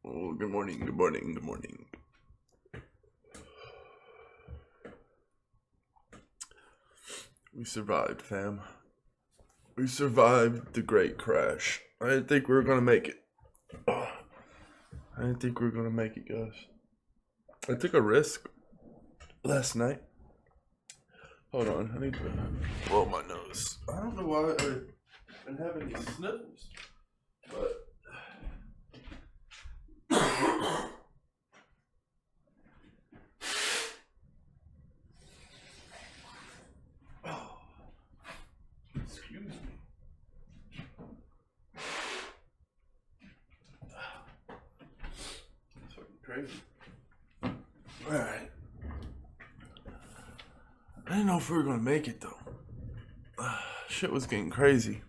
Oh, good morning, good morning, good morning. We survived, fam. We survived the great crash. I didn't think we were gonna make it. I didn't think we were gonna make it, guys. I took a risk last night. Hold on, I need to blow my nose. I don't know why I've been having these sniffles, but oh, excuse me. It's fucking crazy. Alright. I didn't know if we were gonna make it though. Shit was getting crazy.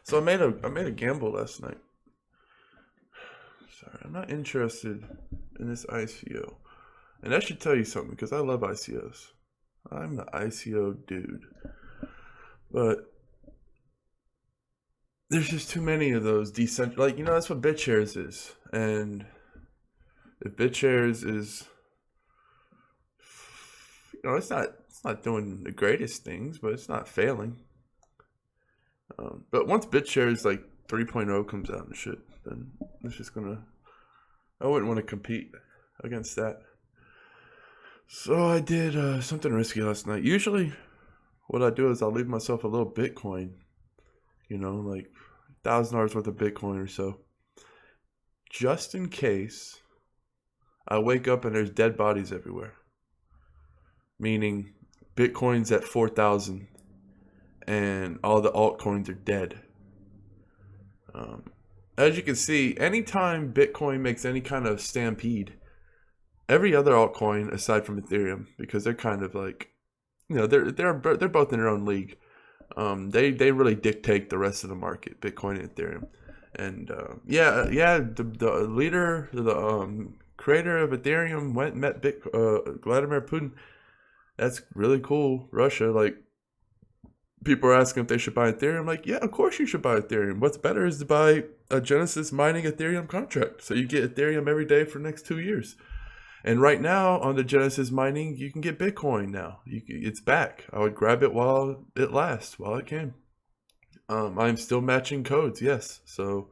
So I made a gamble last night. Sorry, I'm not interested in this ICO. And that should tell you something because I love ICOs. I'm the ICO dude. But there's just too many of those decentralized. Like, that's what BitShares is. And if BitShares is, it's not doing the greatest things, but it's not failing. But once BitShares like 3.0 comes out and shit, then it's just I wouldn't want to compete against that. So I did something risky last night. Usually what I do is I'll leave myself a little Bitcoin, like $1,000 worth of Bitcoin or so, just in case I wake up and there's dead bodies everywhere. Meaning Bitcoin's at 4,000 and all the altcoins are dead. As you can see, anytime Bitcoin makes any kind of stampede, every other altcoin aside from Ethereum, because they're kind of like, they're both in their own league. They really dictate the rest of the market, Bitcoin and Ethereum. And the leader, the creator of Ethereum went and met Vladimir Putin. That's really cool. Russia, like, people are asking if they should buy Ethereum. I'm like, yeah, of course you should buy Ethereum. What's better is to buy a Genesis mining Ethereum contract. So you get Ethereum every day for the next 2 years. And right now on the Genesis mining, you can get Bitcoin now. It's back. I would grab it while it lasts, while it can. I'm still matching codes, yes. So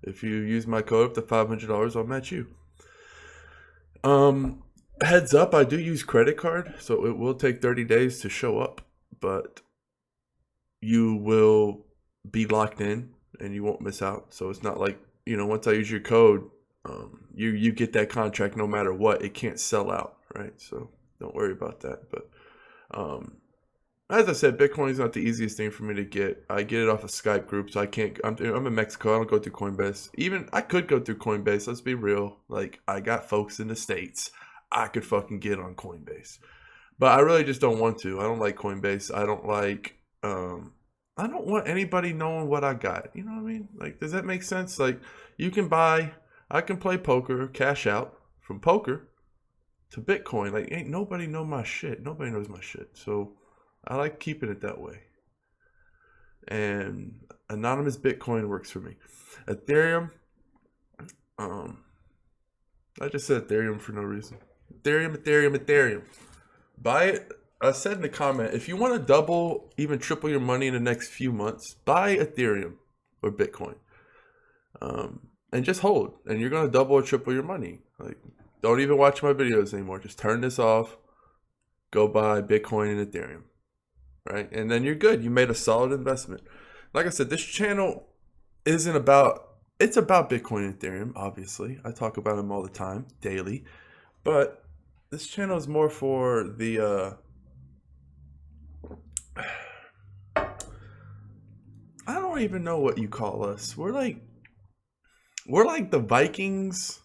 if you use my code up to $500, I'll match you. Heads up, I do use credit card, so it will take 30 days to show up, but you will be locked in and you won't miss out. So it's not like, once I use your code, you get that contract no matter what. It can't sell out, right? So don't worry about that. But as I said, Bitcoin is not the easiest thing for me to get. I get it off a Skype group, so I can't. I'm in Mexico. I don't go through Coinbase. Even I could go through Coinbase. Let's be real. Like, I got folks in the States. I could fucking get on Coinbase, but I really just don't want to. I don't like Coinbase. I don't like. I don't want anybody knowing what I got. You know what I mean? Like, does that make sense? Like, I can play poker, cash out from poker to Bitcoin. Like, ain't nobody know my shit. Nobody knows my shit. So I like keeping it that way. And anonymous Bitcoin works for me. Ethereum, I just said Ethereum for no reason. Ethereum. Buy it. I said in the comment, if you want to double, even triple your money in the next few months, buy Ethereum or Bitcoin. And just hold. And you're going to double or triple your money. Like, don't even watch my videos anymore. Just turn this off. Go buy Bitcoin and Ethereum. Right? And then you're good. You made a solid investment. Like I said, this channel isn't about... It's about Bitcoin and Ethereum, obviously. I talk about them all the time, daily. But this channel is more for the... I don't even know what you call us. We're like the Vikings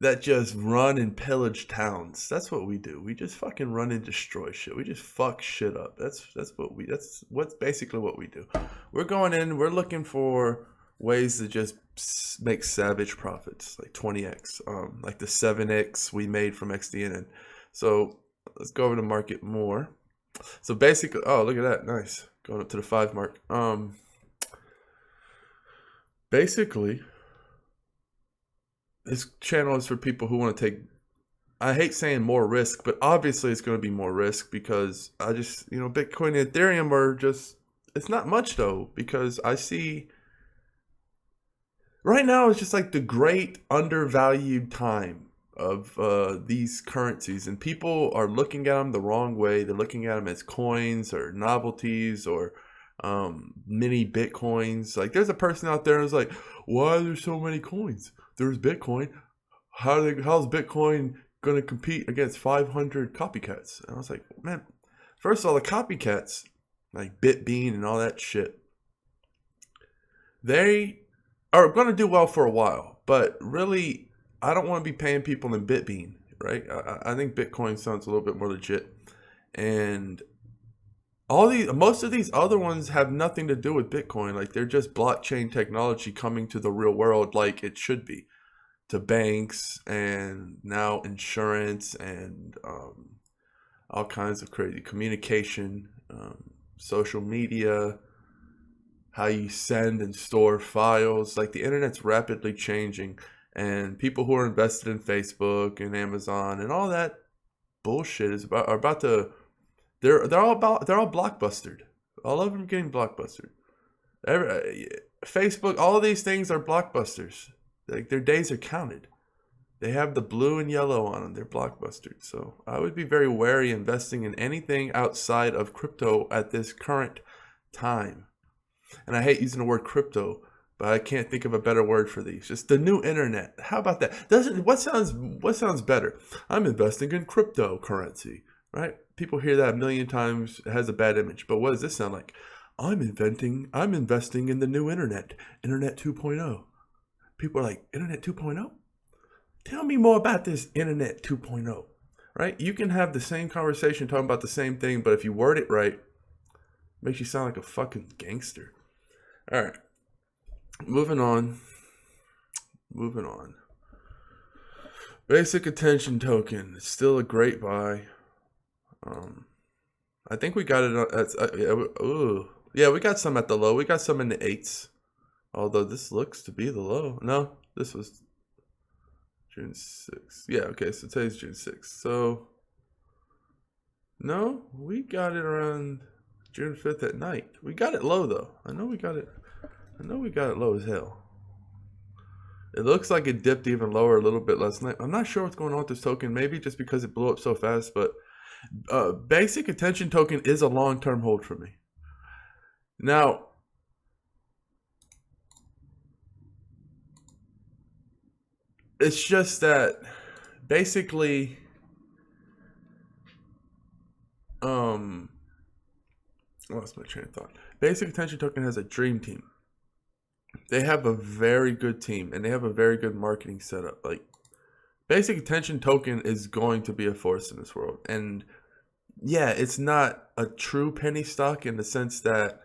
that just run and pillage towns. That's what we do. We just fucking run and destroy shit. We just fuck shit up. That's what's basically what we do. We're going in, we're looking for ways to just make savage profits, like 20x, like the 7x we made from XDN. So let's go over to market more. So basically, oh, look at that, nice, going up to the 5 mark. Basically, this channel is for people who want to take, I hate saying more risk, but obviously it's going to be more risk because I just, Bitcoin and Ethereum are just, it's not much though, because I see right now it's just like the great undervalued time of these currencies, and people are looking at them the wrong way. They're looking at them as coins or novelties or mini Bitcoins. Like there's a person out there who's like, why are there so many coins? There's Bitcoin. How's Bitcoin going to compete against 500 copycats? And I was like, man, first of all, the copycats, like BitBean and all that shit, they are going to do well for a while. But really, I don't want to be paying people in BitBean, right? I think Bitcoin sounds a little bit more legit. And most of these other ones have nothing to do with Bitcoin. Like they're just blockchain technology coming to the real world like it should be. To banks and now insurance and all kinds of crazy communication, social media, how you send and store files. Like the internet's rapidly changing, and people who are invested in Facebook and Amazon and all that bullshit are about to, they're all blockbustered. All of them getting blockbustered. Facebook, all of these things are blockbusters. Like their days are counted. They have the blue and yellow on them. They're blockbusters. So I would be very wary investing in anything outside of crypto at this current time. And I hate using the word crypto, but I can't think of a better word for these. Just the new internet. How about that? What sounds better? I'm investing in cryptocurrency, right? People hear that a million times. It has a bad image. But what does this sound like? I'm investing in the new internet, Internet 2.0. People are like, Internet 2.0? Tell me more about this Internet 2.0, right? You can have the same conversation talking about the same thing, but if you word it right, it makes you sound like a fucking gangster. All right. Moving on. Basic attention token. It's still a great buy. I think we got it at, yeah, we got some at the low. We got some in the 8s. Although this looks to be the low. No, this was June 6th. Yeah, okay, so today's June 6th. So, no, we got it around June 5th at night. We got it low, though. I know we got it low as hell. It looks like it dipped even lower a little bit last night. I'm not sure what's going on with this token. Maybe just because it blew up so fast, but basic attention token is a long-term hold for me. Now, it's just that basically, lost my train of thought. Basic attention token has a dream team. They have a very good team and they have a very good marketing setup. Like basic attention token is going to be a force in this world. And yeah, it's not a true penny stock in the sense that,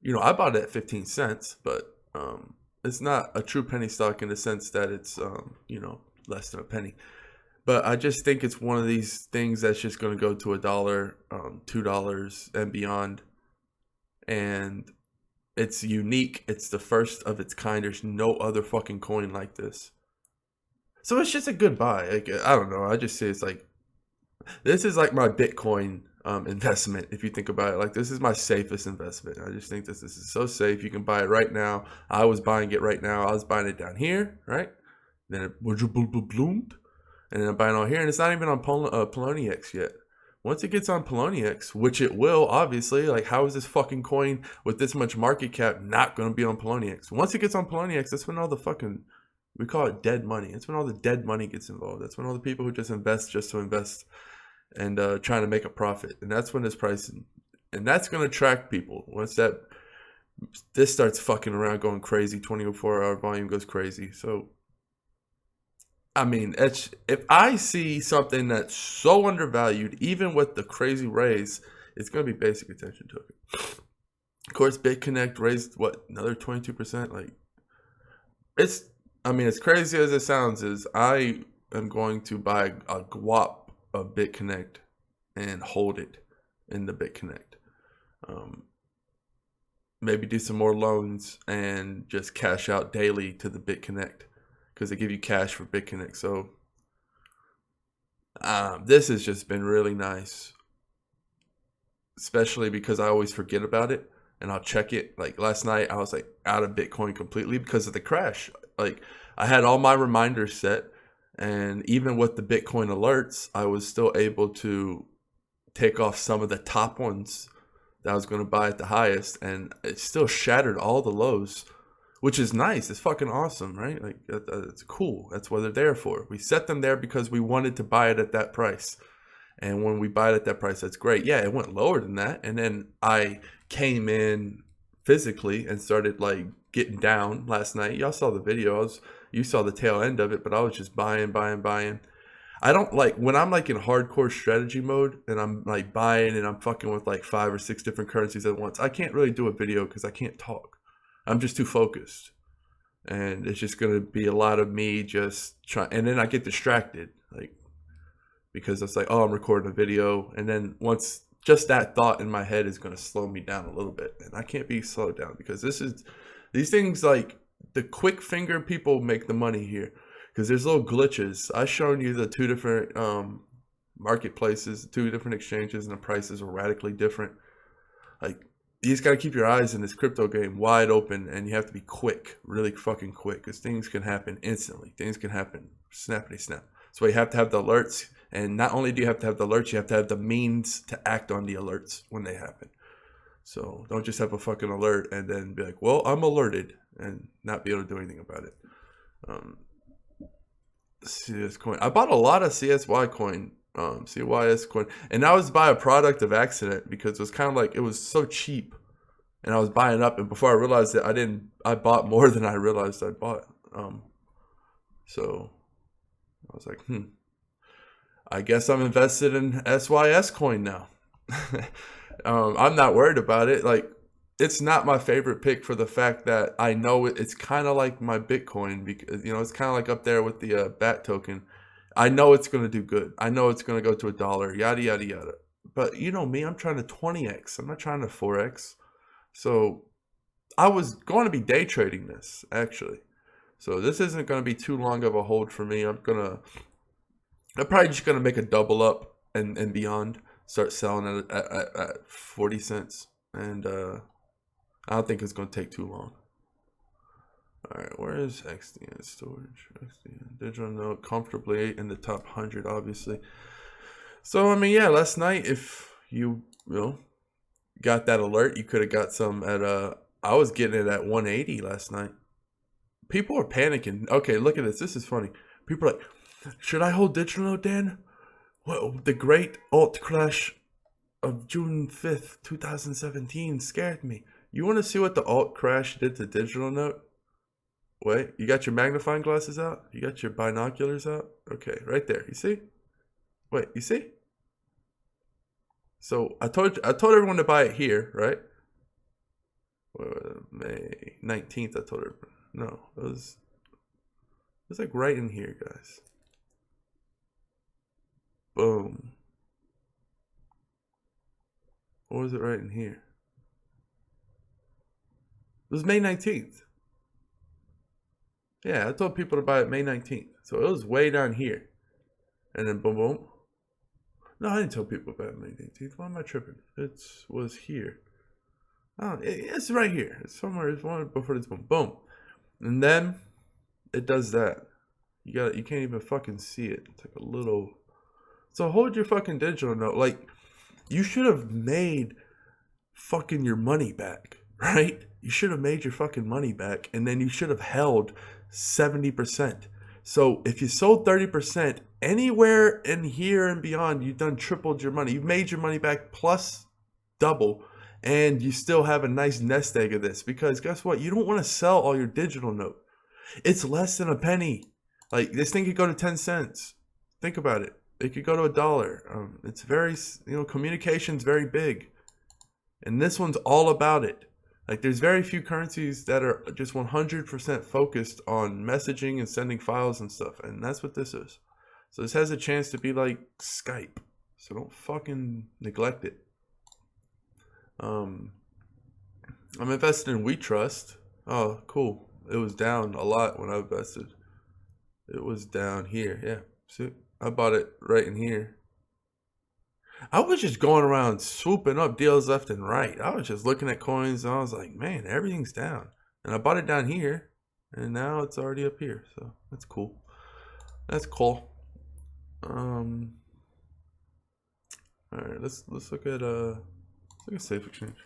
I bought it at 15 cents, but it's not a true penny stock in the sense that it's, less than a penny. But I just think it's one of these things that's just going to go to $1, $2 and beyond. And it's unique. It's the first of its kind. There's no other fucking coin like this. So it's just a good buy. Like, I don't know. I just say it's like, this is like my Bitcoin investment. If you think about it, like this is my safest investment. I just think this is so safe. You can buy it right now. I was buying it right now. I was buying it down here, right? Then it bloomed. And then I'm buying all here. And it's not even on Poloniex yet. Once it gets on Poloniex, which it will, obviously, like how is this fucking coin with this much market cap not going to be on Poloniex? Once it gets on Poloniex, that's when all the fucking, we call it dead money. That's when all the dead money gets involved. That's when all the people who just to invest and trying to make a profit. And that's when this pricing, and that's going to attract people. Once this starts fucking around going crazy, 24-hour volume goes crazy. So, I mean, if I see something that's so undervalued, even with the crazy raise, it's going to be basic attention token. Of course, BitConnect raised, another 22%? Like, as crazy as it sounds, is I am going to buy a guap of BitConnect and hold it in the BitConnect. Maybe do some more loans and just cash out daily to the BitConnect. because they give you cash for BitConnect. So this has just been really nice, especially because I always forget about it and I'll check it. Like last night, I was like out of Bitcoin completely because of the crash. Like I had all my reminders set, and even with the Bitcoin alerts, I was still able to take off some of the top ones that I was going to buy at the highest, and it still shattered all the lows, which is nice. It's fucking awesome, right? Like it's cool. That's what they're there for. We set them there because we wanted to buy it at that price. And when we buy it at that price, that's great. Yeah, it went lower than that. And then I came in physically and started like getting down last night. Y'all saw the videos. You saw the tail end of it, but I was just buying. I don't like when I'm like in hardcore strategy mode and I'm like buying and I'm fucking with like 5 or 6 different currencies at once. I can't really do a video because I can't talk. I'm just too focused. And it's just going to be a lot of me just trying. And then I get distracted. Like, because it's like, oh, I'm recording a video. And then once just that thought in my head is going to slow me down a little bit. And I can't be slowed down because these things like the quick finger people make the money here because there's little glitches. I've shown you the 2 different marketplaces, 2 different exchanges, and the prices are radically different. Like you just got to keep your eyes in this crypto game wide open, and you have to be quick, really fucking quick, because things can happen instantly. Things can happen snappity snap. So you have to have the alerts. And not only do you have to have the alerts, you have to have the means to act on the alerts when they happen. So don't just have a fucking alert and then be like, well, I'm alerted, and not be able to do anything about it. Siacoin. I bought a lot of CSY coin, CYS coin. And that was by a product of accident because it was kind of like, it was so cheap. And I was buying up. And before I realized it, I bought more than I realized I bought. So I was like, I guess I'm invested in SYS coin now. I'm not worried about it. Like, it's not my favorite pick for the fact that I know it's kind of like my Bitcoin because, you know, it's kind of like up there with the BAT token. I know it's going to do good. I know it's going to go to $1, yada, yada, yada. But you know me, I'm trying to 20x. I'm not trying to 4x. So I was going to be day trading this, actually. So this isn't going to be too long of a hold for me. I'm probably just going to make a double up and beyond. Start selling at 40 cents. And I don't think it's going to take too long. All right, where is XDN storage? XDN digital note comfortably in the top 100, obviously. So, I mean, yeah, last night, if you got that alert, you could have got some at, I was getting it at 180 last night. People are panicking. Okay, look at this. This is funny. People are like, should I hold digital note, Dan? Well, the great alt crash of June 5th, 2017 scared me. You want to see what the alt crash did to digital note? Wait, you got your magnifying glasses out? You got your binoculars out? Okay, right there. You see? Wait, you see? So I told everyone to buy it here, right? May 19th, I told everyone. No, it was like right in here, guys. Boom. Or was it right in here? It was May 19th. Yeah, I told people to buy it May 19th. So it was way down here. And then boom, boom. No, I didn't tell people about May 19th. Why am I tripping? It was here. Oh, it's right here. It's somewhere. It's one before this boom. Boom. And then it does that. You can't even fucking see it. It's like a little. So hold your fucking digital note. Like, you should have made fucking your money back, right? You should have made your fucking money back, and then you should have held 70%. So if you sold 30%, anywhere in here and beyond, you've done tripled your money. You've made your money back plus double, and you still have a nice nest egg of this. Because guess what? You don't want to sell all your digital note. It's less than a penny. Like, this thing could go to 10 cents. Think about it. It could go to $1. It's very, communication's very big. And this one's all about it. Like, there's very few currencies that are just 100% focused on messaging and sending files and stuff. And that's what this is. So this has a chance to be like Skype. So don't fucking neglect it. I'm invested in We Trust. Oh, cool. It was down a lot when I invested. It was down here. Yeah. See, I bought it right in here. I was just going around swooping up deals left and right. I was just looking at coins and I was like, man, everything's down. And I bought it down here and now it's already up here. So that's cool. That's cool. All right, let's look at Safe Exchange.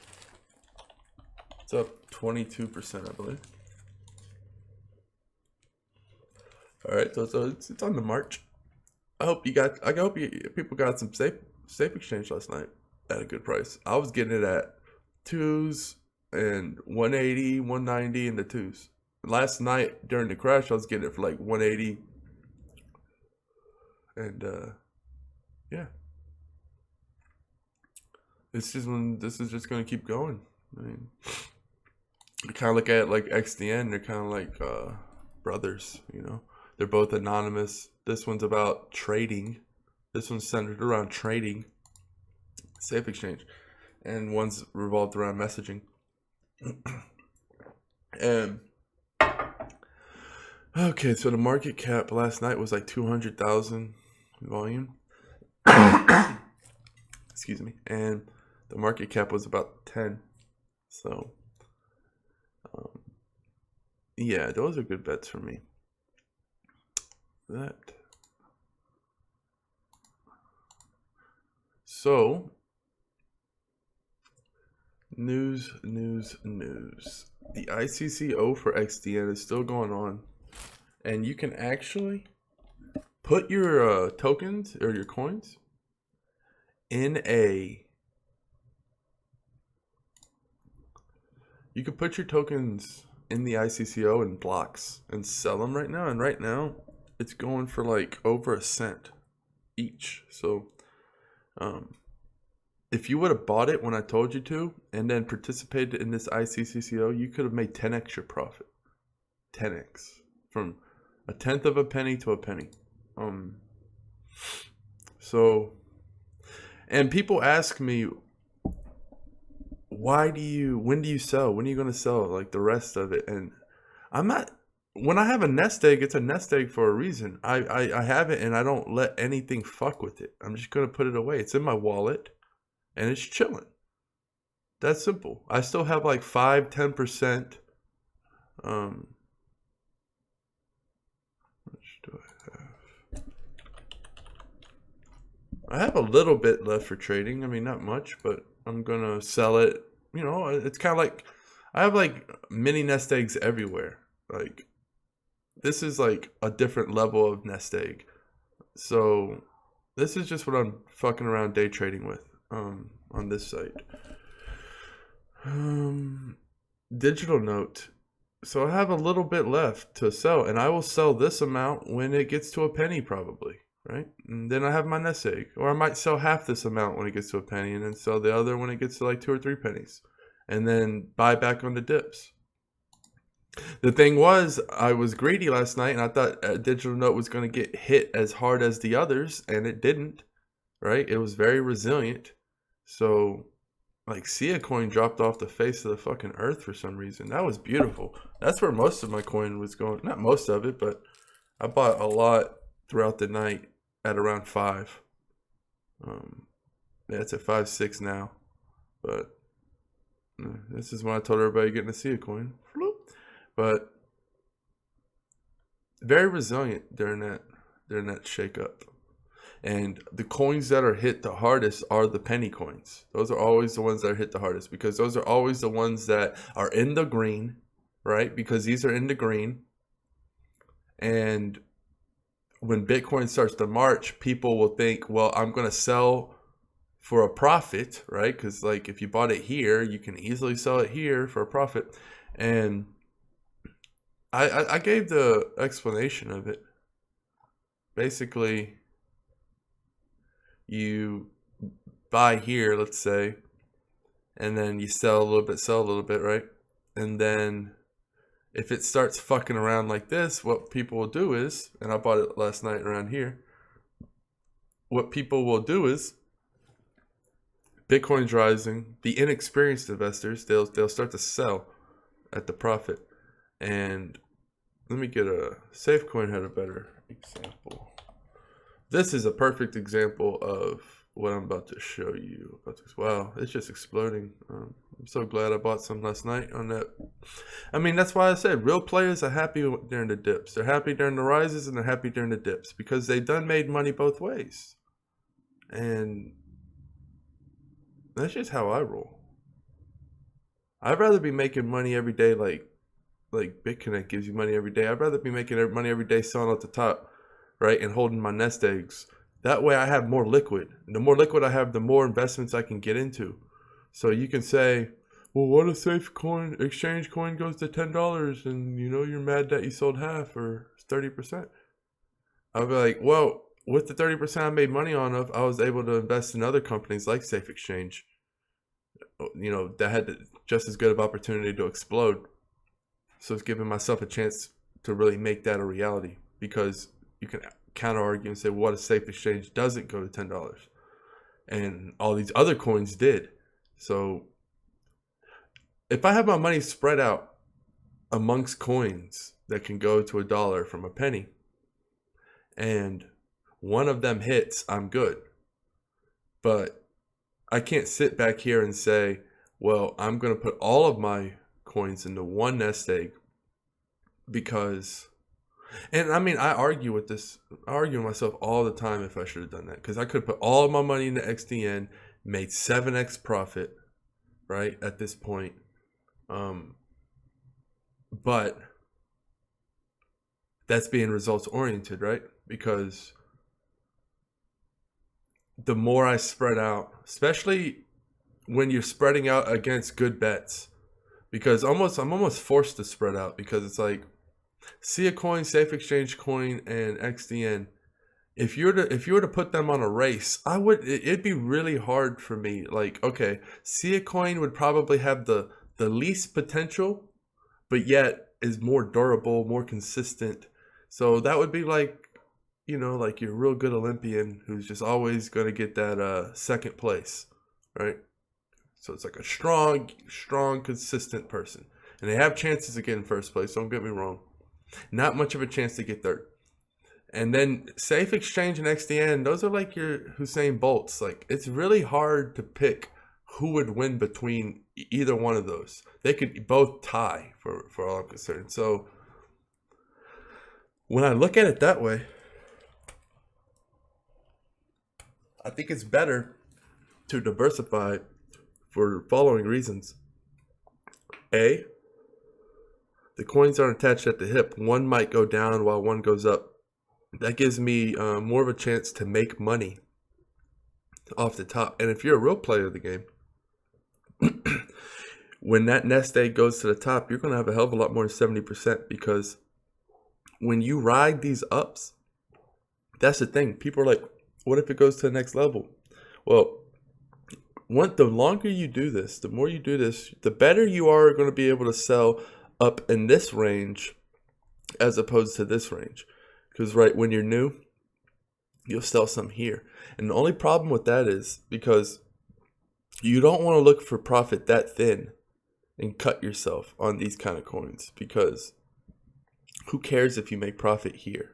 It's up 22%, I believe. All right, so it's on the march. I hope people got some safe exchange last night at a good price. I was getting it at 2s and 180, 190 in the 2s. Last night during the crash, I was getting it for like 180. And yeah. This is just gonna keep going. I mean, you kind of look at it like XDN, they're kind of like brothers, you know. They're both anonymous. This one's about trading. This one's centered around trading. Safe Exchange. And one's revolved around messaging. And okay, so the market cap last night was like 200,000 volume. Excuse me. And the market cap was about 10. So yeah, those are good bets for me. That. So, news. The ICCO for XDN is still going on. And you can actually put your tokens or your coins in you can put your tokens in the ICCO in blocks and sell them right now. And right now, it's going for like over a cent each. So, if you would have bought it when I told you to, and then participated in this ICCO, you could have made 10x your profit. 10x from a tenth of a penny to a penny. So, and people ask me, when do you sell? When are you going to sell like the rest of it? And I'm not. When I have a nest egg, it's a nest egg for a reason. I have it and I don't let anything fuck with it. I'm just going to put it away. It's in my wallet and it's chilling. That's simple. I still have like 5-10%. How much do I have? I have a little bit left for trading. I mean, not much, but I'm going to sell it. You know, it's kind of like I have like mini nest eggs everywhere. Like, this is like a different level of nest egg. So this is just what I'm fucking around day trading with on this site. Digital note. So I have a little bit left to sell, and I will sell this amount when it gets to a penny probably, right? And then I have my nest egg. Or I might sell half this amount when it gets to a penny and then sell the other when it gets to like 2 or 3 pennies. And then buy back on the dips. The thing was, I was greedy last night, and I thought a digital note was going to get hit as hard as the others, and it didn't, right? It was very resilient. So, like, Siacoin dropped off the face of the fucking earth for some reason. That was beautiful. That's where most of my coin was going. Not most of it, but I bought a lot throughout the night at around 5. Yeah, it's at 5.6 now. But this is when I told everybody getting a Siacoin. But very resilient during that shakeup. And the coins that are hit the hardest are the penny coins. Those are always the ones that are hit the hardest because those are always the ones that are in the green, right? Because these are in the green. And when Bitcoin starts to march, people will think, well, I'm going to sell for a profit, right? Because like if you bought it here, you can easily sell it here for a profit. And I gave the explanation of it. Basically, you buy here, let's say, and then you sell a little bit, right? And then if it starts fucking around like this, what people will do is, and I bought it last night around here, what people will do is, Bitcoin's rising, the inexperienced investors, they'll start to sell at the profit. And let me get Safecoin had a better example. This is a perfect example of what I'm about to show you. Wow, it's just exploding. I'm so glad I bought some last night on that. I mean, that's why I said real players are happy during the dips. They're happy during the rises and they're happy during the dips because they've done made money both ways. And that's just how I roll. I'd rather be making money every day like BitConnect gives you money every day. I'd rather be making money every day selling at the top, right, and holding my nest eggs. That way I have more liquid. And the more liquid I have, the more investments I can get into. So you can say, well, what if Safecoin exchange coin goes to $10 and you're mad that you sold half or 30%? I'll be like, well, with the 30% I made money on I was able to invest in other companies like Safe Exchange, that had just as good of opportunity to explode. So it's giving myself a chance to really make that a reality, because you can counter argue and say, well, what if Safe Exchange doesn't go to $10? And all these other coins did. So if I have my money spread out amongst coins that can go to $1 from a penny, and one of them hits, I'm good. But I can't sit back here and say, well, I'm going to put all of my coins into one nest egg, because, and I mean, I argue with myself all the time if I should have done that, because I could put all of my money into XDN, made 7x profit, right, at this point. But that's being results oriented, right? Because the more I spread out, especially when you're spreading out against good bets, because I'm almost forced to spread out, because it's like Siacoin, Safe Exchange Coin, and XDN. If you were to put them on a race, it'd be really hard for me. Like, okay, Siacoin would probably have the least potential, but yet is more durable, more consistent. So that would be like, like your real good Olympian who's just always going to get that second place, right? So it's like a strong, consistent person. And they have chances to get in first place, don't get me wrong. Not much of a chance to get third. And then Safe Exchange and XDN, those are like your Usain Bolts. Like, it's really hard to pick who would win between either one of those. They could both tie for all I'm concerned. So when I look at it that way, I think it's better to diversify for the following reasons. A, the coins aren't attached at the hip. One might go down while one goes up. That gives me more of a chance to make money off the top. And if you're a real player of the game, when that nest egg goes to the top, you're going to have a hell of a lot more than 70%, because when you ride these ups, that's the thing. People are like, what if it goes to the next level? Well, the longer you do this, the more you do this, the better you are going to be able to sell up in this range as opposed to this range. Because when you're new, you'll sell some here. And the only problem with that is because you don't want to look for profit that thin and cut yourself on these kind of coins, because who cares if you make profit here?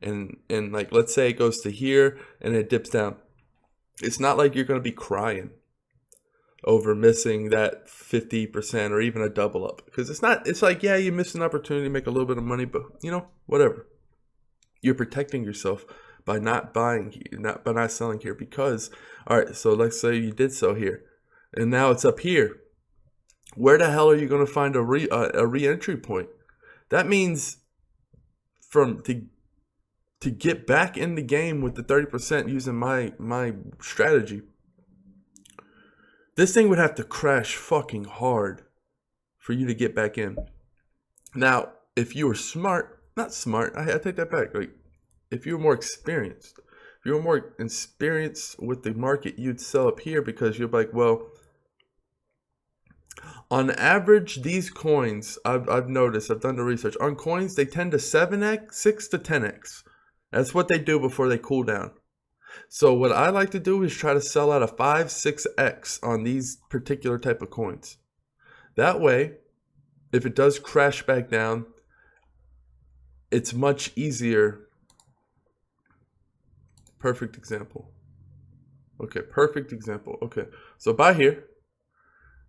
And like, let's say it goes to here and it dips down. It's not like you're going to be crying over missing that 50% or even a double up, because it's like, yeah, you missed an opportunity to make a little bit of money, but whatever. You're protecting yourself by not buying here, by not selling here, because, all right, so let's say you did sell here and now it's up here. Where the hell are you going to find a re-entry point? That means to get back in the game with the 30% using my strategy, this thing would have to crash fucking hard for you to get back in. Now, if you were not smart, I take that back. Like, if you were more experienced, with the market, you'd sell up here, because you're like, well, on average, these coins, I've noticed, I've done the research, on coins, they tend to 7x, 6 to 10x. That's what they do before they cool down. So what I like to do is try to sell out a 5, 6x on these particular type of coins. That way, if it does crash back down, it's much easier Perfect example. Okay, perfect example. Okay, so buy here,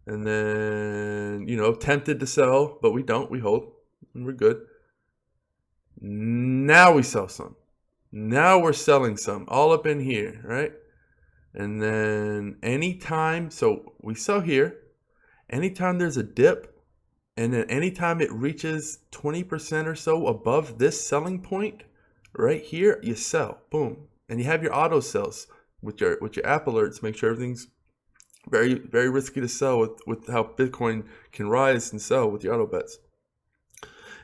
and then, you know, tempted to sell, but we don't. We hold, and we're good. Now we sell some. Now we're selling some, all up in here, right? And then anytime, so we sell here, anytime there's a dip, and then anytime it reaches 20% or so above this selling point, right here, you sell. Boom. And you have your auto sells with your app alerts. Make sure everything's very, very risky to sell with how Bitcoin can rise and sell with your auto bets.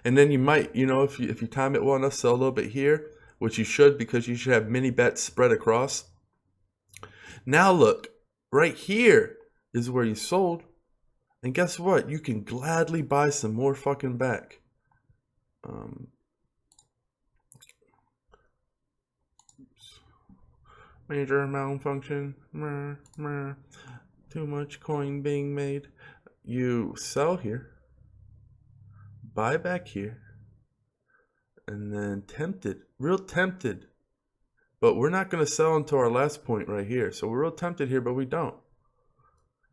And then you might, you know, if you time it well enough, sell a little bit here, which you should, because you should have mini bets spread across. Now look, right here is where you sold. And guess what? You can gladly buy some more fucking back. Major malfunction. Too much coin being made. You sell here. Buy back here. And then tempted. Real tempted. But we're not going to sell until our last point right here. So we're real tempted here, but we don't.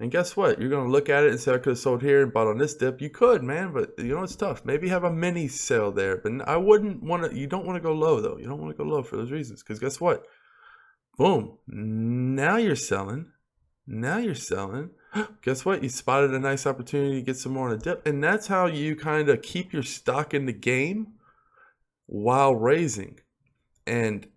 And guess what? You're going to look at it and say, I could have sold here and bought on this dip. You could, man, but you know, it's tough. Maybe have a mini sale there. But I wouldn't want to, you don't want to go low, though. You don't want to go low for those reasons. Because guess what? Boom. Now you're selling. Now you're selling. Guess what? You spotted a nice opportunity to get some more on a dip. And that's how you kind of keep your stock in the game while raising. And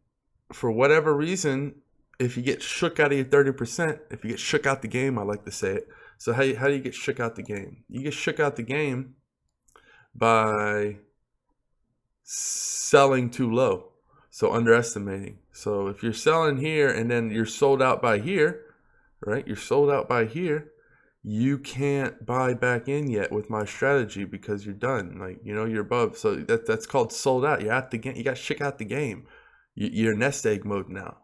for whatever reason, if you get shook out of your 30%, if you get shook out the game, I like to say it. So how do you get shook out the game? You get shook out the game by selling too low. So underestimating. So if you're selling here and then you're sold out by here, right? You're sold out by here. You can't buy back in yet with my strategy because you're done. Like, you know, you're above. So that's called sold out. You're at the game. You got shook out the game. You're nest egg mode now.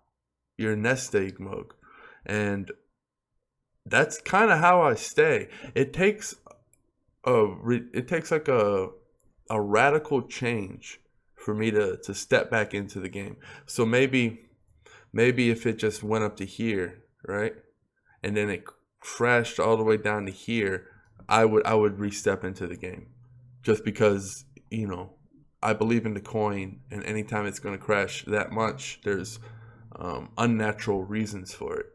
You're in nest egg mode. And that's kind of how I stay. It takes like a radical change for me to step back into the game. So maybe if it just went up to here, right? And then it crashed all the way down to here, I would re-step into the game. Just because, you know, I believe in the coin, and anytime it's going to crash that much, there's unnatural reasons for it.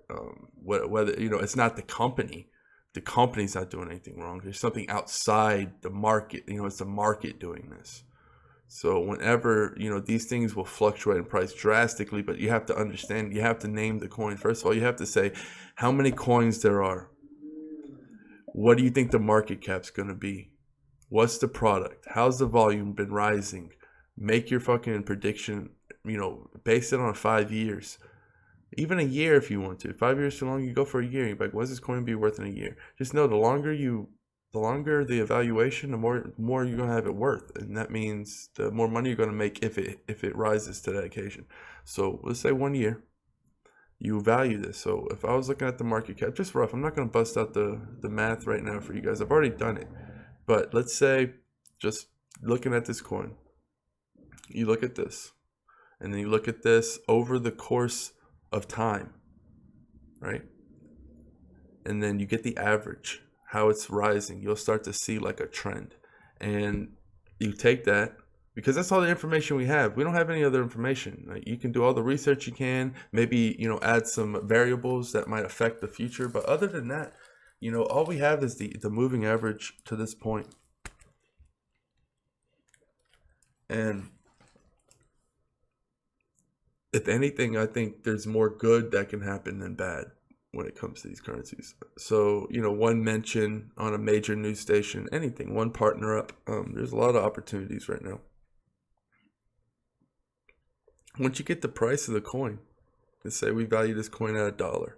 Whether, you know, it's not the company. The company's not doing anything wrong. There's something outside the market. You know, it's the market doing this. So whenever, you know, these things will fluctuate in price drastically, but you have to understand, you have to name the coin. First of all, you have to say how many coins there are. What do you think the market cap's going to be? What's the product? How's the volume been rising? Make your fucking prediction, you know, base it on 5 years. Even a year if you want to. 5 years too long, you go for a year. You're like, what's this coin be worth in a year? Just know the longer the evaluation, the more you're gonna have it worth. And that means the more money you're gonna make if it rises to that occasion. So let's say 1 year. You value this. So if I was looking at the market cap, just rough, I'm not gonna bust out the math right now for you guys. I've already done it. But let's say, just looking at this coin, you look at this, and then you look at this over the course of time, right? And then you get the average, how it's rising. You'll start to see like a trend. And you take that, because that's all the information we have. We don't have any other information. Like, you can do all the research you can, maybe, you know, add some variables that might affect the future. But other than that, you know, all we have is the moving average to this point. And if anything, I think there's more good that can happen than bad when it comes to these currencies. So, you know, one mention on a major news station, anything, one partner up. There's a lot of opportunities right now. Once you get the price of the coin, let's say we value this coin at $1.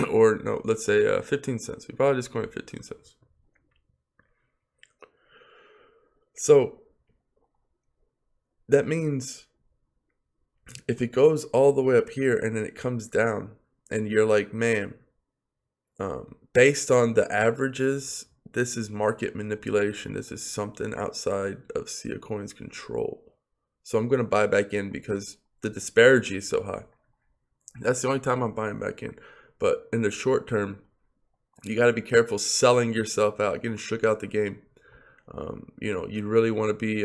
Or no, let's say 15 cents. We value this coin at 15 cents. So that means if it goes all the way up here and then it comes down and you're like, man, based on the averages, this is market manipulation. This is something outside of Siacoin's control. So I'm going to buy back in because the disparity is so high. That's the only time I'm buying back in. But in the short term, you got to be careful selling yourself out, getting shook out the game. You really want to be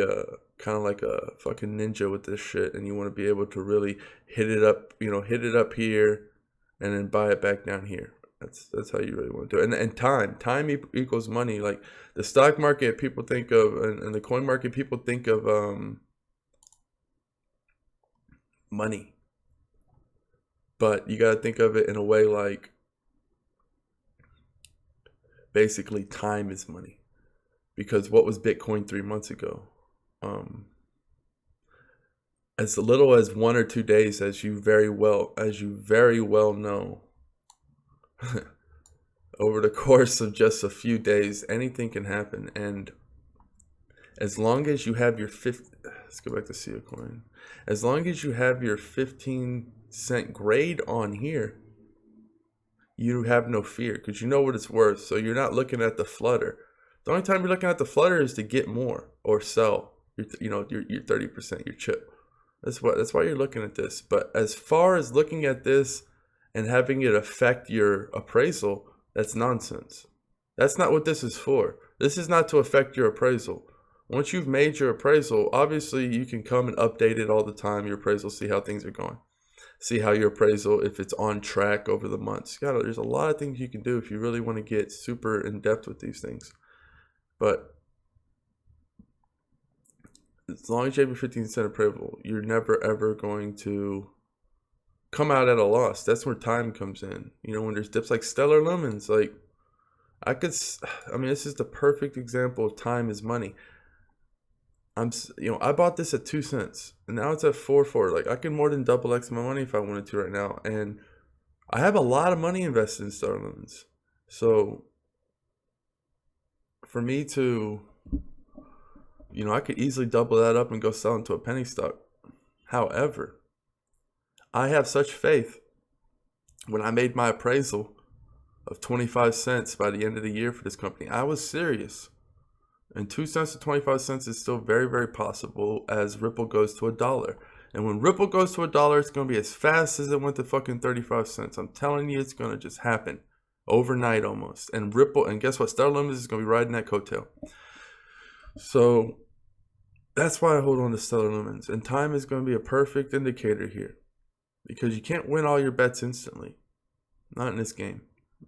kind of like a fucking ninja with this shit, and you want to be able to really hit it up here, and then buy it back down here. That's how you really want to do it. And time equals money. Like the stock market, people think of, and the coin market, people think of money, but you got to think of it in a way like basically time is money. Because what was Bitcoin 3 months ago? As little as 1 or 2 days, as you very well know, over the course of just a few days, anything can happen. And as long as you have your let's go back to Siacoin. As long as you have your 15-cent grade on here, you have no fear because you know what it's worth. So you're not looking at the flutter. The only time you're looking at the flutter is to get more or sell your 30%, your chip. That's why you're looking at this. But as far as looking at this and having it affect your appraisal, that's nonsense. That's not what this is for. This is not to affect your appraisal. Once you've made your appraisal, obviously you can come and update it all the time, your appraisal, see how things are going. See how your appraisal, if it's on track over the months. There's a lot of things you can do if you really want to get super in depth with these things. But as long as you have your 15-cent appraisal, you're never ever going to come out at a loss. That's where time comes in. When there's dips like Stellar Lumens, like this is the perfect example of time is money. I bought this at 2 cents and now it's at 4.4. Like I can more than double X my money if I wanted to right now. And I have a lot of money invested in Stellar Lumens. So for me to, I could easily double that up and go sell into a penny stock. However, I have such faith. When I made my appraisal of 25 cents by the end of the year for this company, I was serious. And 2 cents to 25 cents is still very, very possible as Ripple goes to $1. And when Ripple goes to $1, it's going to be as fast as it went to fucking 35 cents. I'm telling you, it's going to just happen. Overnight almost. And Ripple, and guess what? Stellar Lumens is going to be riding that coattail. So that's why I hold on to Stellar Lumens. And time is going to be a perfect indicator here. Because you can't win all your bets instantly. Not in this game.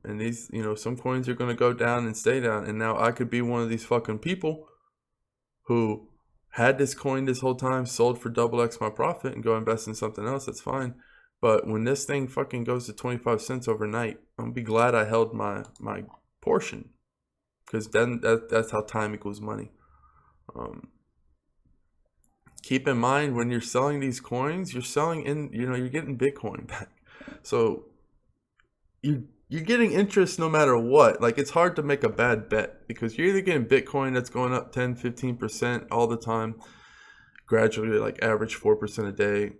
And these, some coins are going to go down and stay down. And now I could be one of these fucking people who had this coin this whole time, sold for double X my profit and go invest in something else. That's fine. But when this thing fucking goes to 25 cents overnight, I'm going to be glad I held my portion. Because then that's how time equals money. Keep in mind when you're selling these coins, you're selling in, you're getting Bitcoin back. So you're getting interest no matter what. Like it's hard to make a bad bet because you're either getting Bitcoin that's going up 10, 15% all the time, gradually like average 4% a day,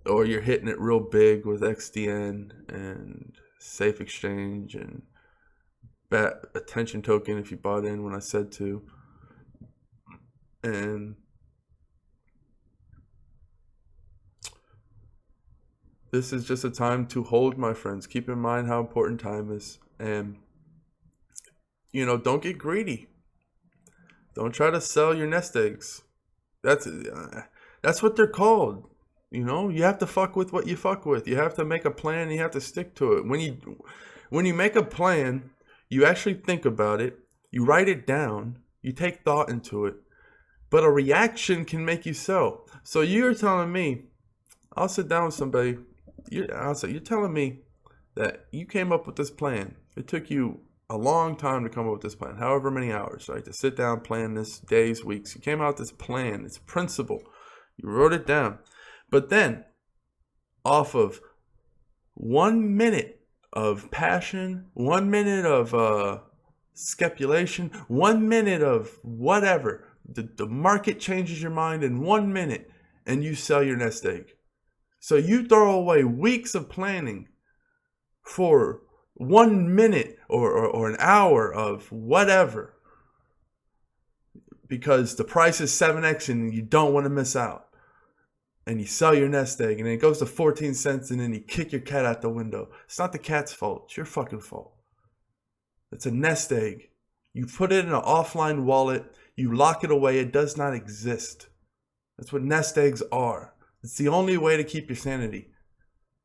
or you're hitting it real big with XDN and Safe Exchange and attention token if you bought in when I said to. And this is just a time to hold, my friends. Keep in mind how important time is. And, don't get greedy. Don't try to sell your nest eggs. That's what they're called. You have to fuck with what you fuck with. You have to make a plan. And you have to stick to it. When you make a plan, you actually think about it. You write it down. You take thought into it. But a reaction can make you sell. So you're telling me, I'll sit down with somebody. You're telling me that you came up with this plan. It took you a long time to come up with this plan, however many hours, right? To sit down, plan this, days, weeks. You came out with this plan, this principle. You wrote it down. But then, off of 1 minute of passion, 1 minute of speculation, 1 minute of whatever, the market changes your mind in 1 minute and you sell your nest egg. So you throw away weeks of planning for 1 minute or an hour of whatever because the price is 7x and you don't want to miss out. and you sell your nest egg and then it goes to 14 cents and then you kick your cat out the window. It's not the cat's fault. It's your fucking fault. It's a nest egg. You put it in an offline wallet. You lock it away. It does not exist. That's what nest eggs are. It's the only way to keep your sanity.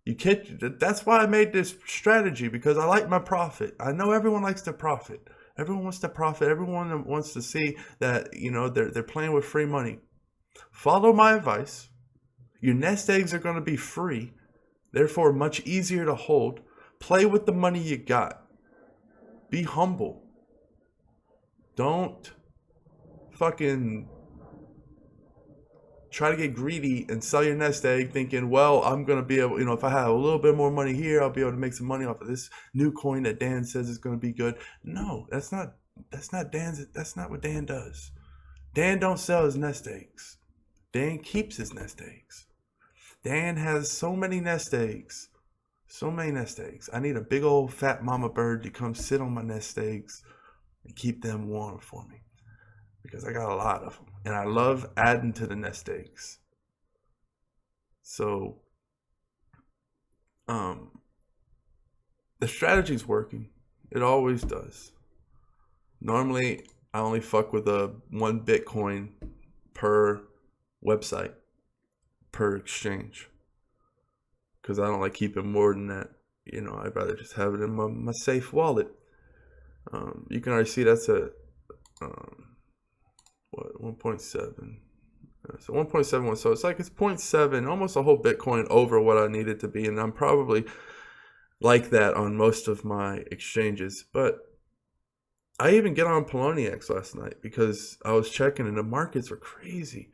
That's why I made this strategy, because I like my profit. I know everyone likes to profit. Everyone wants to profit. Everyone wants to see that, you know, they're playing with free money. Follow my advice. Your nest eggs are going to be free, therefore much easier to hold. Play with the money you got. Be humble. Don't fucking try to get greedy and sell your nest egg thinking, well, I'm going to be able, you know, if I have a little bit more money here, I'll be able to make some money off of this new coin that Dan says is going to be good. No, that's not what Dan does. Dan don't sell his nest eggs. Dan keeps his nest eggs. Dan has so many nest eggs. So many nest eggs. I need a big old fat mama bird to come sit on my nest eggs and keep them warm for me, because I got a lot of them. And I love adding to the nest eggs. So, the strategy's working. It always does. Normally, I only fuck with one Bitcoin per website, per exchange, because I don't like keeping more than that. You know, I'd rather just have it in my safe wallet. You can already see that's a 1.7. So 1.71. So it's like it's 0.7, almost a whole Bitcoin over what I need it to be. And I'm probably like that on most of my exchanges. But I even get on Poloniex last night because I was checking and the markets were crazy.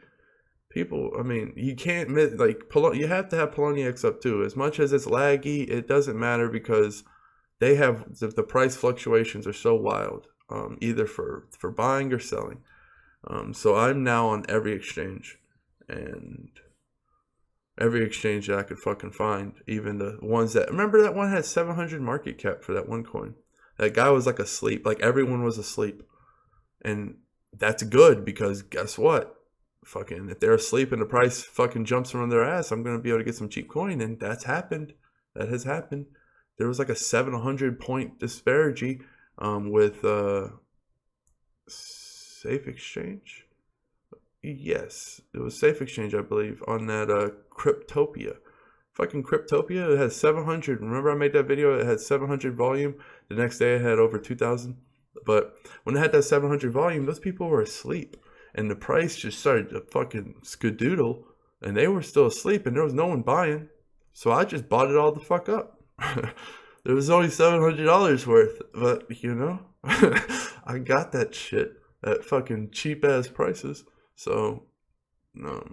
People, I mean, you can't miss, like, you have to have Poloniex up too. As much as it's laggy, it doesn't matter, because they have, the price fluctuations are so wild, either for buying or selling. So I'm now on every exchange, and every exchange that I could fucking find, even the ones that, remember that one had 700 market cap for that one coin. That guy was like asleep, like everyone was asleep. And that's good, because guess what? Fucking, if they're asleep and the price fucking jumps from their ass, I'm going to be able to get some cheap coin. And that's happened. That has happened. There was like a 700 point disparity with Safe Exchange. Yes, it was Safe Exchange, I believe, on that Cryptopia. Fucking Cryptopia, it had 700. Remember I made that video? It had 700 volume. The next day it had over 2,000. But when it had that 700 volume, those people were asleep. And the price just started to fucking skadoodle. And they were still asleep and there was no one buying. So I just bought it all the fuck up. There was only $700 worth. But, you know, I got that shit at fucking cheap ass prices. So, you know,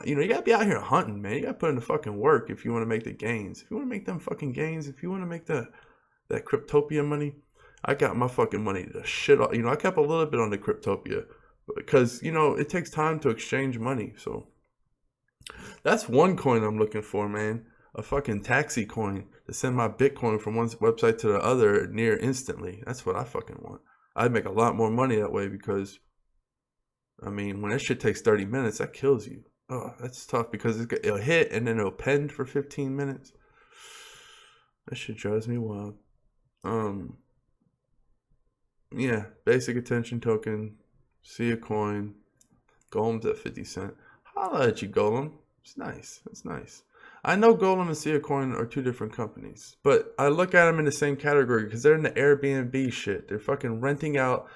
you gotta be out here hunting, man. You gotta put in the fucking work if you want to make the gains. If you want to make them fucking gains, if you want to make that Cryptopia money, I got my fucking money to shit off. You know, I kept a little bit on the Cryptopia because, you know, it takes time to exchange money. So that's one coin I'm looking for, man. A fucking taxi coin to send my Bitcoin from one website to the other near instantly. That's what I fucking want. I'd make a lot more money that way, because, I mean, when that shit takes 30 minutes, that kills you. Oh, that's tough, because it'll hit and then it'll pend for 15 minutes. That shit drives me wild. Yeah, basic attention token, Siacoin, Golem's at 50 cents. Holla at you, Golem. It's nice. It's nice. I know Golem and Siacoin are two different companies, but I look at them in the same category because they're in the Airbnb shit. They're fucking renting out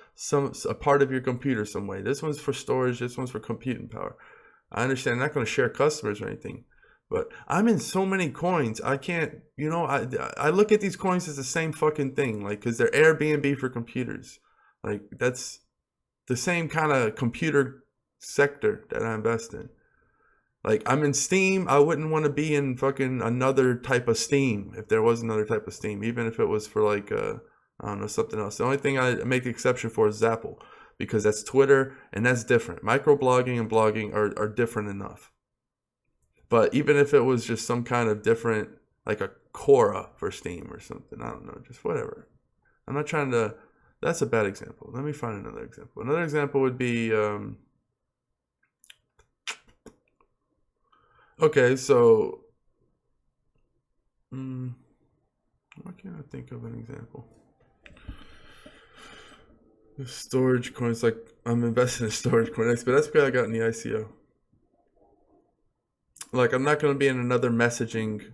a part of your computer some way. This one's for storage. This one's for computing power. I understand I'm not going to share customers or anything, but I'm in so many coins. I can't, you know, I look at these coins as the same fucking thing, like, because they're Airbnb for computers. Like, that's the same kind of computer sector that I invest in. Like, I'm in Steam. I wouldn't want to be in fucking another type of Steam if there was another type of Steam, even if it was for like, I don't know, something else. The only thing I make the exception for is Zapple, because that's Twitter and that's different. Microblogging and blogging are different enough. But even if it was just some kind of different, like a Quora for Steam or something, I don't know, just whatever. I'm not trying to, that's a bad example. Let me find another example. Another example would be, Okay, so why can't I think of an example? Storage coins, like I'm investing in storage coins, but that's because I got in the ICO. Like I'm not going to be in another messaging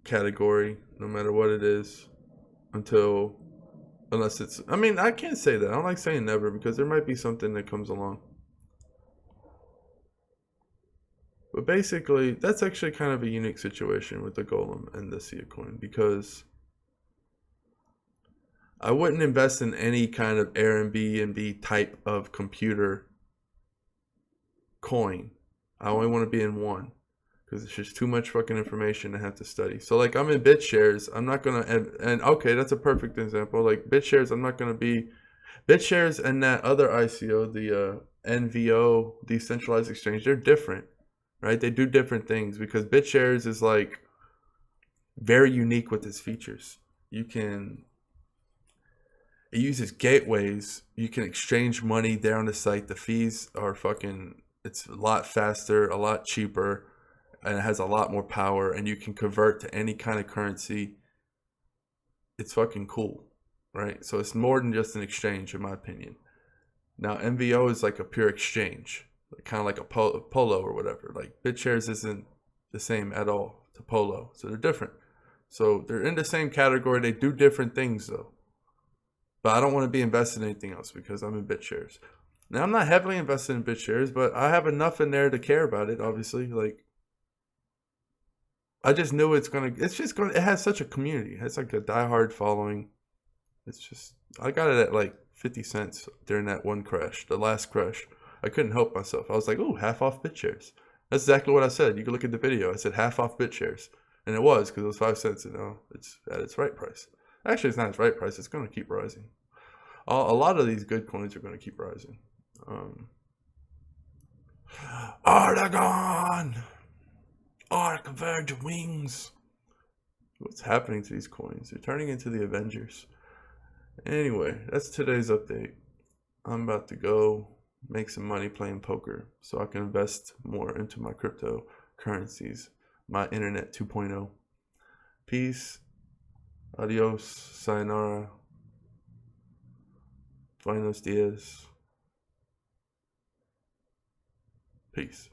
category, no matter what it is, until unless it's. I mean, I can't say that. I don't like saying never because there might be something that comes along. But basically, that's actually kind of a unique situation with the Golem and the Siacoin because I wouldn't invest in any kind of Airbnb type of computer coin. I only want to be in one because it's just too much fucking information to have to study. So like I'm in BitShares, I'm not gonna and okay, that's a perfect example. Like BitShares, I'm not gonna be BitShares and that other ICO, the NVO decentralized exchange. They're different, right? They do different things because BitShares is like very unique with its features. It uses gateways. You can exchange money there on the site. The fees are fucking. It's a lot faster, a lot cheaper, and it has a lot more power. And you can convert to any kind of currency. It's fucking cool, right? So it's more than just an exchange, in my opinion. Now MVO is like a pure exchange, kind of like a Polo or whatever. Like BitShares isn't the same at all to Polo, so they're different. So they're in the same category. They do different things though. But I don't want to be invested in anything else because I'm in BitShares. Now I'm not heavily invested in BitShares, but I have enough in there to care about it. Obviously, like I just knew it's gonna. It's just gonna. It has such a community. It has like a diehard following. It's just. I got it at like 50 cents during that one crash, the last crash. I couldn't help myself. I was like, "Ooh, half off BitShares." That's exactly what I said. You can look at the video. I said half off BitShares, and it was because it was 5 cents. It's at its right price. Actually, it's not its right price. It's gonna keep rising. A lot of these good coins are going to keep rising. Artagon! Arc wings! What's happening to these coins? They're turning into the Avengers. Anyway, that's today's update. I'm about to go make some money playing poker so I can invest more into my cryptocurrencies, my internet 2.0. Peace. Adios. Sayonara. Buenos dias. Peace.